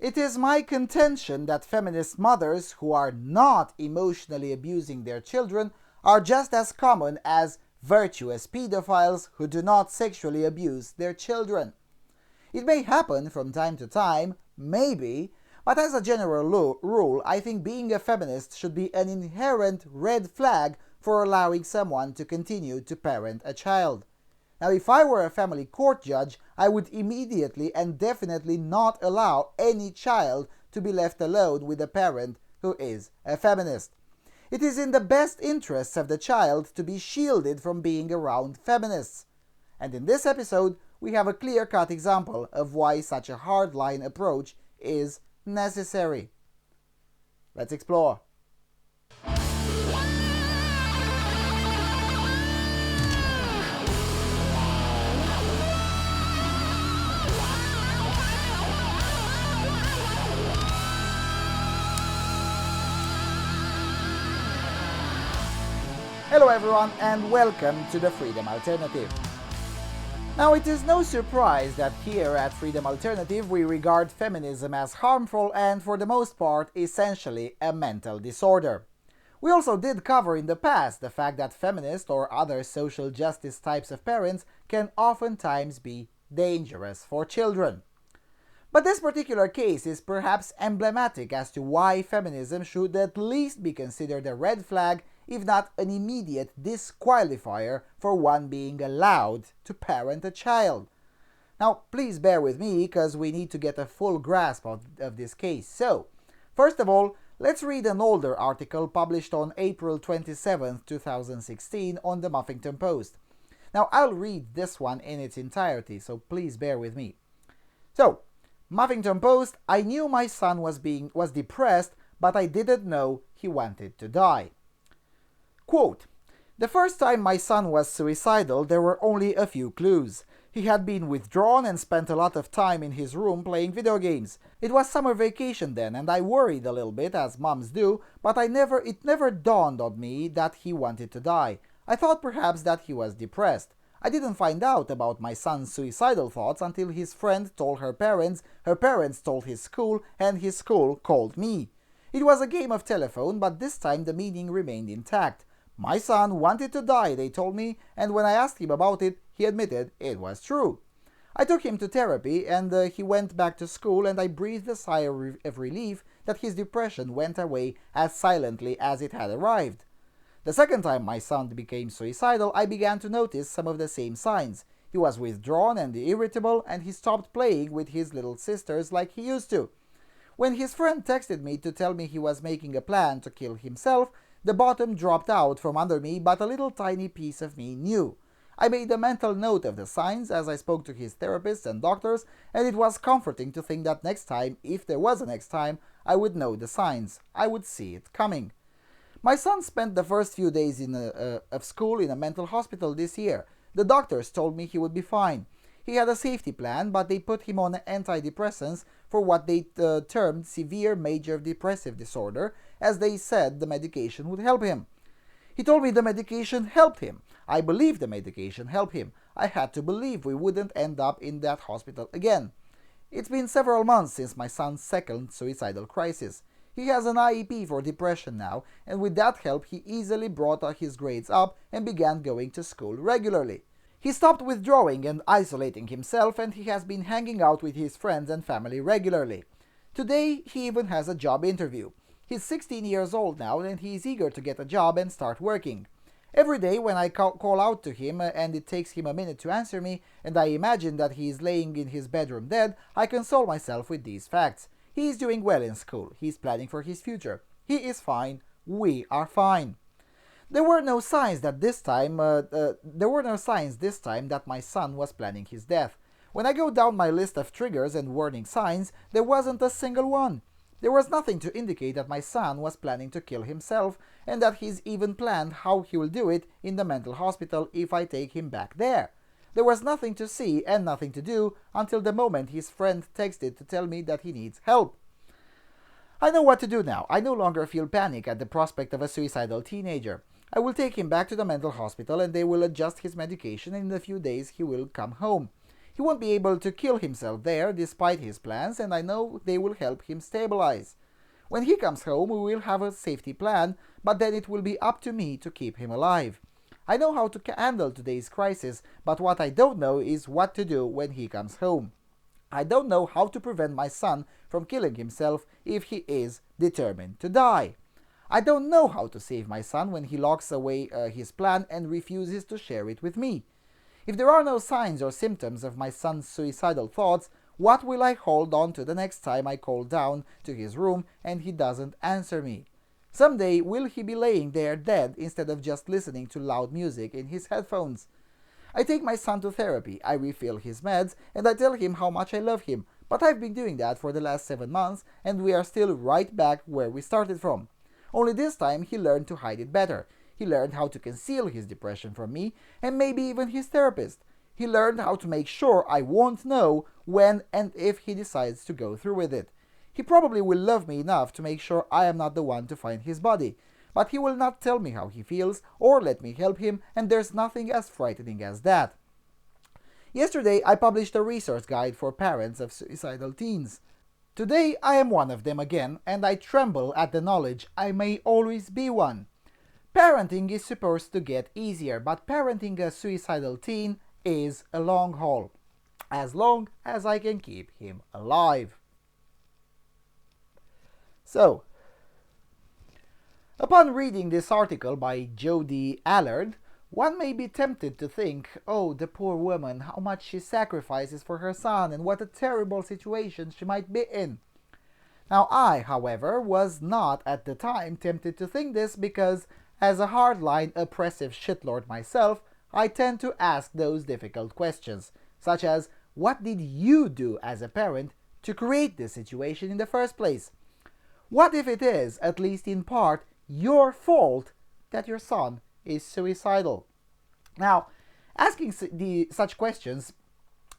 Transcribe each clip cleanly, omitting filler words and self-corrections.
It is my contention that feminist mothers who are not emotionally abusing their children are just as common as virtuous pedophiles who do not sexually abuse their children. It may happen from time to time, maybe, but as a general rule, I think being a feminist should be an inherent red flag for allowing someone to continue to parent a child. Now, if I were a family court judge, I would immediately and definitely not allow any child to be left alone with a parent who is a feminist. It is in the best interests of the child to be shielded from being around feminists. And in this episode, we have a clear-cut example of why such a hardline approach is necessary. Let's explore. Hello everyone and welcome to the Freedom Alternative. Now, it is no surprise that here at Freedom Alternative we regard feminism as harmful and for the most part essentially a mental disorder. We also did cover in the past the fact that feminist or other social justice types of parents can oftentimes be dangerous for children. But this particular case is perhaps emblematic as to why feminism should at least be considered a red flag, if not an immediate disqualifier for one being allowed to parent a child. Now, please bear with me because we need to get a full grasp of this case. So, first of all, let's read an older article published on April 27, 2016 on the Huffington Post. Now, I'll read this one in its entirety, so please bear with me. So, Huffington Post, I knew my son was depressed, but I didn't know he wanted to die. Quote, the first time my son was suicidal, there were only a few clues. He had been withdrawn and spent a lot of time in his room playing video games. It was summer vacation then, and I worried a little bit, as moms do, but it never dawned on me that he wanted to die. I thought perhaps that he was depressed. I didn't find out about my son's suicidal thoughts until his friend told her parents told his school, and his school called me. It was a game of telephone, but this time the meaning remained intact. My son wanted to die, they told me, and when I asked him about it, he admitted it was true. I took him to therapy, and he went back to school, and I breathed a sigh of relief that his depression went away as silently as it had arrived. The second time my son became suicidal, I began to notice some of the same signs. He was withdrawn and irritable, and he stopped playing with his little sisters like he used to. When his friend texted me to tell me he was making a plan to kill himself, the bottom dropped out from under me, but a little tiny piece of me knew. I made a mental note of the signs as I spoke to his therapists and doctors, and it was comforting to think that next time, if there was a next time, I would know the signs. I would see it coming. My son spent the first few days of school in a mental hospital this year. The doctors told me he would be fine. He had a safety plan, but they put him on antidepressants for what they termed severe major depressive disorder, as they said the medication would help him. He told me the medication helped him. I believed the medication helped him. I had to believe we wouldn't end up in that hospital again. It's been several months since my son's second suicidal crisis. He has an IEP for depression now, and with that help he easily brought his grades up and began going to school regularly. He stopped withdrawing and isolating himself, and he has been hanging out with his friends and family regularly. Today, he even has a job interview. He's 16 years old now, and he is eager to get a job and start working. Every day when I call out to him and it takes him a minute to answer me, and I imagine that he is laying in his bedroom dead, I console myself with these facts. He is doing well in school. He's planning for his future. He is fine. We are fine. There were no signs this time that my son was planning his death. When I go down my list of triggers and warning signs, there wasn't a single one. There was nothing to indicate that my son was planning to kill himself, and that he's even planned how he will do it in the mental hospital if I take him back there. There was nothing to see and nothing to do until the moment his friend texted to tell me that he needs help. I know what to do now. I no longer feel panic at the prospect of a suicidal teenager. I will take him back to the mental hospital and they will adjust his medication, and in a few days he will come home. He won't be able to kill himself there despite his plans, and I know they will help him stabilize. When he comes home, we will have a safety plan, but then it will be up to me to keep him alive. I know how to handle today's crisis, but what I don't know is what to do when he comes home. I don't know how to prevent my son from killing himself if he is determined to die. I don't know how to save my son when he locks away his plan and refuses to share it with me. If there are no signs or symptoms of my son's suicidal thoughts, what will I hold on to the next time I call down to his room and he doesn't answer me? Someday will he be laying there dead instead of just listening to loud music in his headphones? I take my son to therapy, I refill his meds, and I tell him how much I love him, but I've been doing that for the last 7 months and we are still right back where we started from. Only this time he learned to hide it better. He learned how to conceal his depression from me and maybe even his therapist. He learned how to make sure I won't know when and if he decides to go through with it. He probably will love me enough to make sure I am not the one to find his body, but he will not tell me how he feels or let me help him, and there's nothing as frightening as that. Yesterday I published a resource guide for parents of suicidal teens. Today I am one of them again, and I tremble at the knowledge I may always be one. Parenting is supposed to get easier, but parenting a suicidal teen is a long haul. As long as I can keep him alive. So, upon reading this article by Jody Allard, one may be tempted to think, oh, the poor woman, how much she sacrifices for her son and what a terrible situation she might be in. Now I, however, was not at the time tempted to think this because, as a hardline oppressive shitlord myself, I tend to ask those difficult questions, such as, what did you do as a parent to create this situation in the first place? What if it is, at least in part, your fault that your son is suicidal? Now, asking such questions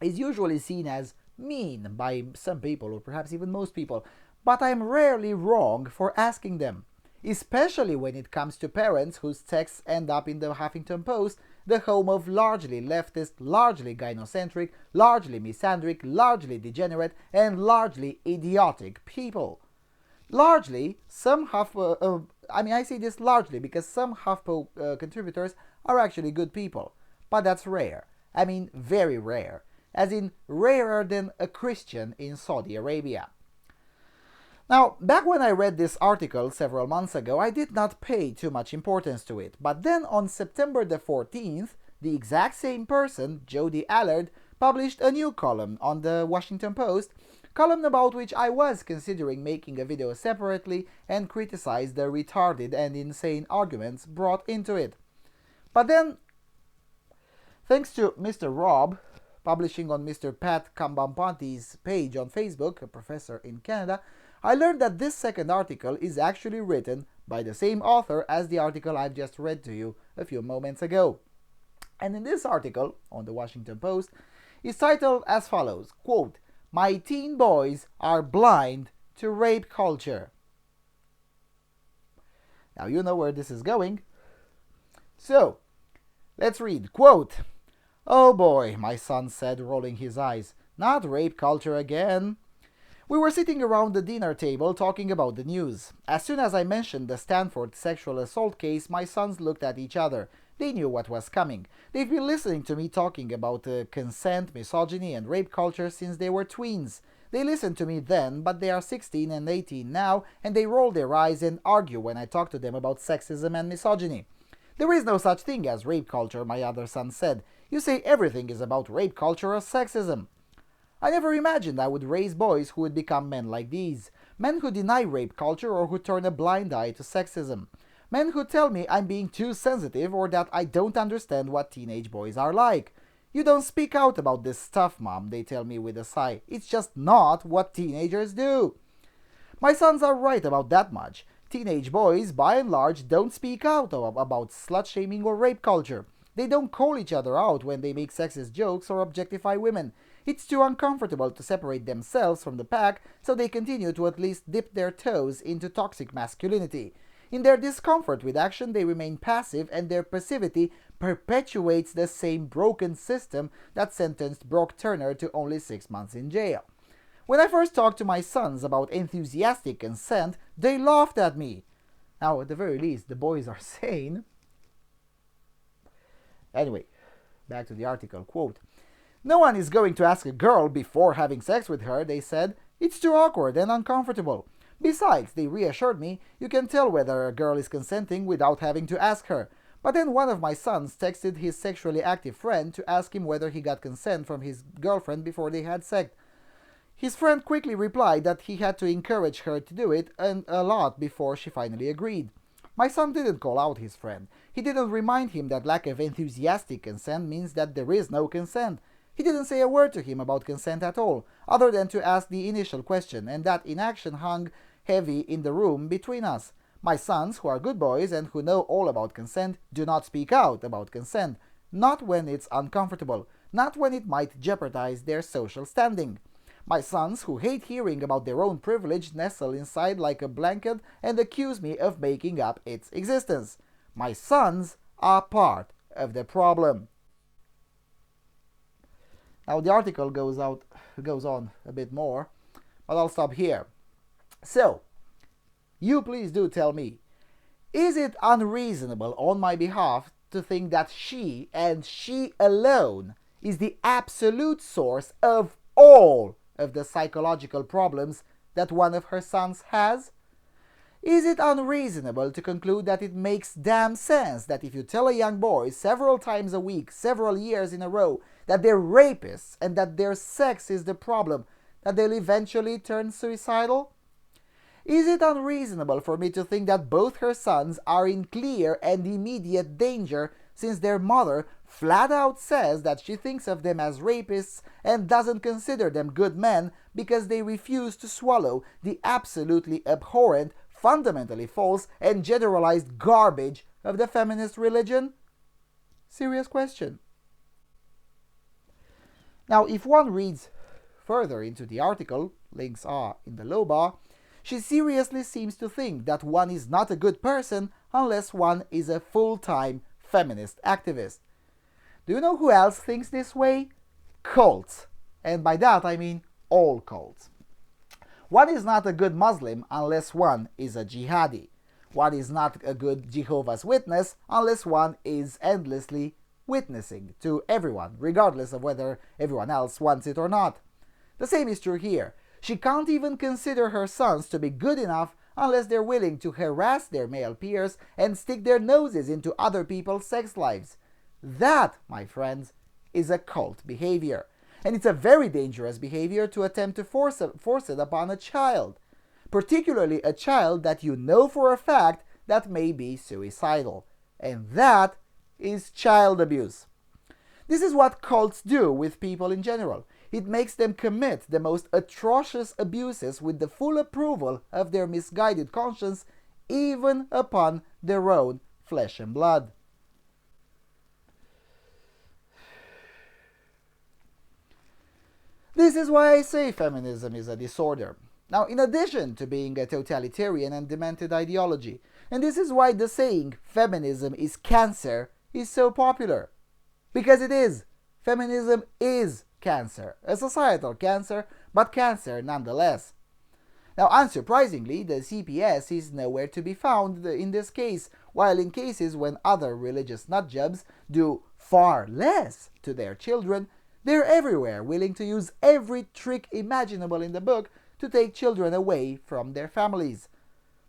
is usually seen as mean by some people, or perhaps even most people, but I'm rarely wrong for asking them, especially when it comes to parents whose texts end up in the Huffington Post, the home of largely leftist, largely gynocentric, largely misandric, largely degenerate, and largely idiotic people. Largely, some I say this largely because some HuffPo contributors are actually good people, but that's rare. I mean very rare, as in rarer than a Christian in Saudi Arabia. Now, back when I read this article several months ago, I did not pay too much importance to it, but then on September the 14th, the exact same person, Jody Allard, published a new column on the Washington Post, column about which I was considering making a video separately and criticize the retarded and insane arguments brought into it. But then, thanks to Mr. Rob, publishing on Mr. Pat Kambampanti's page on Facebook, a professor in Canada, I learned that this second article is actually written by the same author as the article I've just read to you a few moments ago. And in this article, on the Washington Post, is titled as follows, quote, "My teen boys are blind to rape culture." Now you know where this is going. So, let's read, quote, "Oh boy," my son said, rolling his eyes, "not rape culture again." We were sitting around the dinner table talking about the news. As soon as I mentioned the Stanford sexual assault case, my sons looked at each other. They knew what was coming. They've been listening to me talking about consent, misogyny, and rape culture since they were tweens. They listened to me then, but they are 16 and 18 now, and they roll their eyes and argue when I talk to them about sexism and misogyny. "There is no such thing as rape culture," my other son said. "You say everything is about rape culture or sexism." I never imagined I would raise boys who would become men like these. Men who deny rape culture or who turn a blind eye to sexism. Men who tell me I'm being too sensitive or that I don't understand what teenage boys are like. "You don't speak out about this stuff, Mom," they tell me with a sigh. "It's just not what teenagers do." My sons are right about that much. Teenage boys, by and large, don't speak out about slut-shaming or rape culture. They don't call each other out when they make sexist jokes or objectify women. It's too uncomfortable to separate themselves from the pack, so they continue to at least dip their toes into toxic masculinity. In their discomfort with action, they remain passive, and their passivity perpetuates the same broken system that sentenced Brock Turner to only 6 months in jail. When I first talked to my sons about enthusiastic consent, they laughed at me. Now, at the very least, the boys are sane. Anyway, back to the article. Quote, "No one is going to ask a girl before having sex with her," they said. "It's too awkward and uncomfortable. Besides," they reassured me, "you can tell whether a girl is consenting without having to ask her." But then one of my sons texted his sexually active friend to ask him whether he got consent from his girlfriend before they had sex. His friend quickly replied that he had to encourage her to do it, and a lot before she finally agreed. My son didn't call out his friend. He didn't remind him that lack of enthusiastic consent means that there is no consent. He didn't say a word to him about consent at all, other than to ask the initial question, and that inaction hung heavy in the room between us. My sons, who are good boys and who know all about consent, do not speak out about consent, not when it's uncomfortable, not when it might jeopardize their social standing. My sons, who hate hearing about their own privilege, nestle inside like a blanket and accuse me of making up its existence. My sons are part of the problem. Now the article goes on a bit more, but I'll stop here. So, you please do tell me, is it unreasonable on my behalf to think that she, and she alone, is the absolute source of all of the psychological problems that one of her sons has? Is it unreasonable to conclude that it makes damn sense that if you tell a young boy several times a week, several years in a row, that they're rapists and that their sex is the problem, that they'll eventually turn suicidal? Is it unreasonable for me to think that both her sons are in clear and immediate danger, since their mother flat out says that she thinks of them as rapists and doesn't consider them good men because they refuse to swallow the absolutely abhorrent, fundamentally false, and generalized garbage of the feminist religion? Serious question. Now, if one reads further into the article, links are in the low bar, she seriously seems to think that one is not a good person unless one is a full-time feminist activist. Do you know who else thinks this way? Cults. And by that I mean all cults. One is not a good Muslim unless one is a jihadi. One is not a good Jehovah's Witness unless one is endlessly witnessing to everyone, regardless of whether everyone else wants it or not. The same is true here. She can't even consider her sons to be good enough unless they're willing to harass their male peers and stick their noses into other people's sex lives. That, my friends, is a cult behavior. And it's a very dangerous behavior to attempt to force it upon a child. Particularly a child that you know for a fact that may be suicidal. And that is child abuse. This is what cults do with people in general. It makes them commit the most atrocious abuses with the full approval of their misguided conscience, even upon their own flesh and blood. This is why I say feminism is a disorder. Now, in addition to being a totalitarian and demented ideology, and this is why the saying, feminism is cancer, is so popular. Because it is. Feminism is cancer. A societal cancer, but cancer nonetheless. Now, unsurprisingly, the CPS is nowhere to be found in this case, while in cases when other religious nutjobs do far less to their children, they're everywhere, willing to use every trick imaginable in the book to take children away from their families.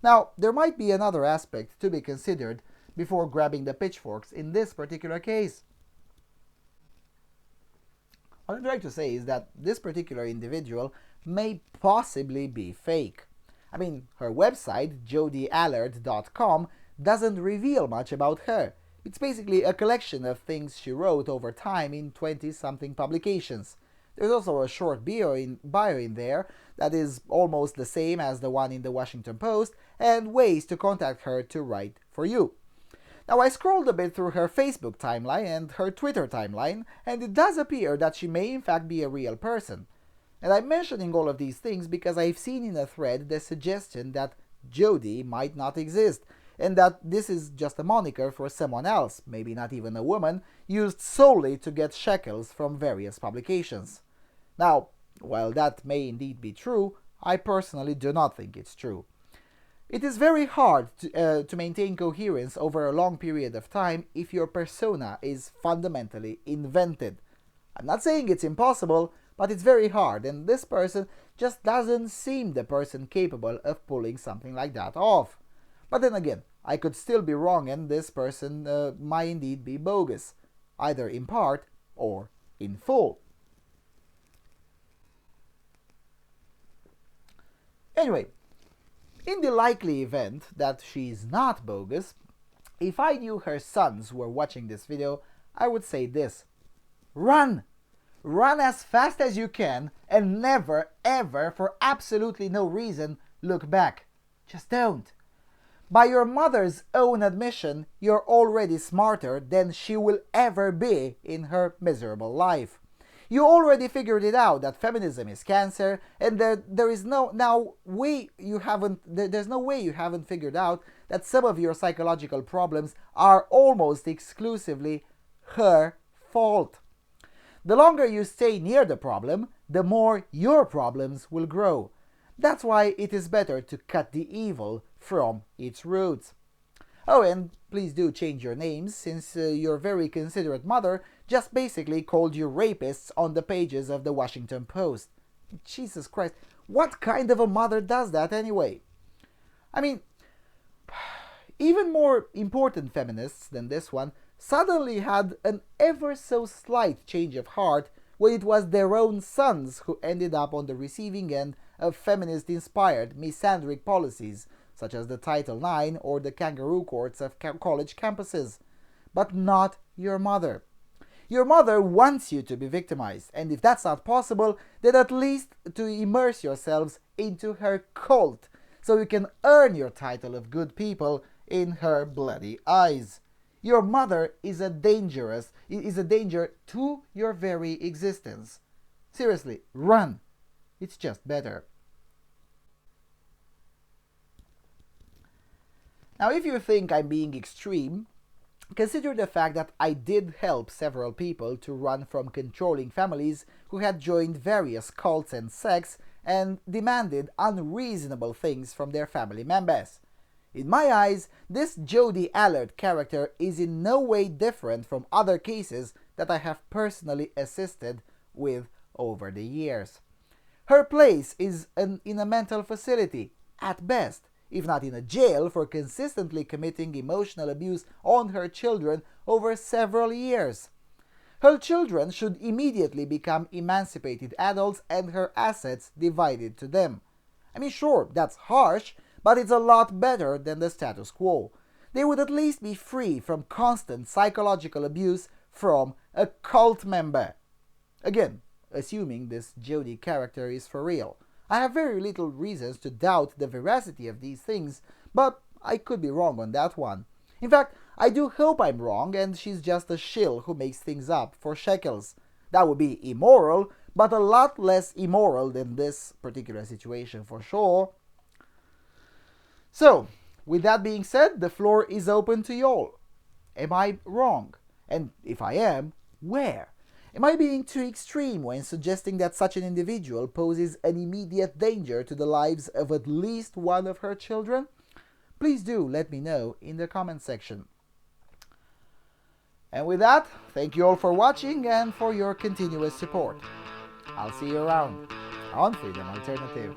Now, there might be another aspect to be considered before grabbing the pitchforks in this particular case. What I'm trying to say is that this particular individual may possibly be fake. I mean, her website, jodyallard.com, doesn't reveal much about her. It's basically a collection of things she wrote over time in 20-something publications. There's also a short bio in there that is almost the same as the one in the Washington Post, and ways to contact her to write for you. Now, I scrolled a bit through her Facebook timeline and her Twitter timeline, and it does appear that she may in fact be a real person. And I'm mentioning all of these things because I've seen in a thread the suggestion that Jody might not exist, and that this is just a moniker for someone else, maybe not even a woman, used solely to get shekels from various publications. Now, while that may indeed be true, I personally do not think it's true. It is very hard to maintain coherence over a long period of time if your persona is fundamentally invented. I'm not saying it's impossible, but it's very hard, and this person just doesn't seem the person capable of pulling something like that off. But then again, I could still be wrong, and this person might indeed be bogus, either in part or in full. Anyway, in the likely event that she's not bogus, if I knew her sons were watching this video, I would say this: run! Run as fast as you can and never, ever, for absolutely no reason, look back. Just don't. By your mother's own admission, you're already smarter than she will ever be in her miserable life. You already figured it out that feminism is cancer, and there's no way you haven't figured out that some of your psychological problems are almost exclusively her fault. The longer you stay near the problem, the more your problems will grow. That's why it is better to cut the evil from its roots. Oh, and please do change your names, since your very considerate mother just basically called you rapists on the pages of the Washington Post. Jesus Christ, what kind of a mother does that anyway? I mean, even more important feminists than this one suddenly had an ever so slight change of heart when it was their own sons who ended up on the receiving end of feminist-inspired misandric policies, such as the Title IX or the kangaroo courts of college campuses. But not your mother. Your mother wants you to be victimized, and if that's not possible, then at least to immerse yourselves into her cult, so you can earn your title of good people in her bloody eyes. Your mother is a danger to your very existence. Seriously, run. It's just better. Now, if you think I'm being extreme, consider the fact that I did help several people to run from controlling families who had joined various cults and sects and demanded unreasonable things from their family members. In my eyes, this Jody Allard character is in no way different from other cases that I have personally assisted with over the years. Her place is in a mental facility, at best, if not in a jail, for consistently committing emotional abuse on her children over several years. Her children should immediately become emancipated adults and her assets divided to them. I mean, sure, that's harsh, but it's a lot better than the status quo. They would at least be free from constant psychological abuse from a cult member. Again, assuming this Jody character is for real. I have very little reasons to doubt the veracity of these things, but I could be wrong on that one. In fact, I do hope I'm wrong and she's just a shill who makes things up for shekels. That would be immoral, but a lot less immoral than this particular situation for sure. So, with that being said, the floor is open to y'all. Am I wrong? And if I am, where? Am I being too extreme when suggesting that such an individual poses an immediate danger to the lives of at least one of her children? Please do let me know in the comment section. And with that, thank you all for watching and for your continuous support. I'll see you around on Freedom Alternative.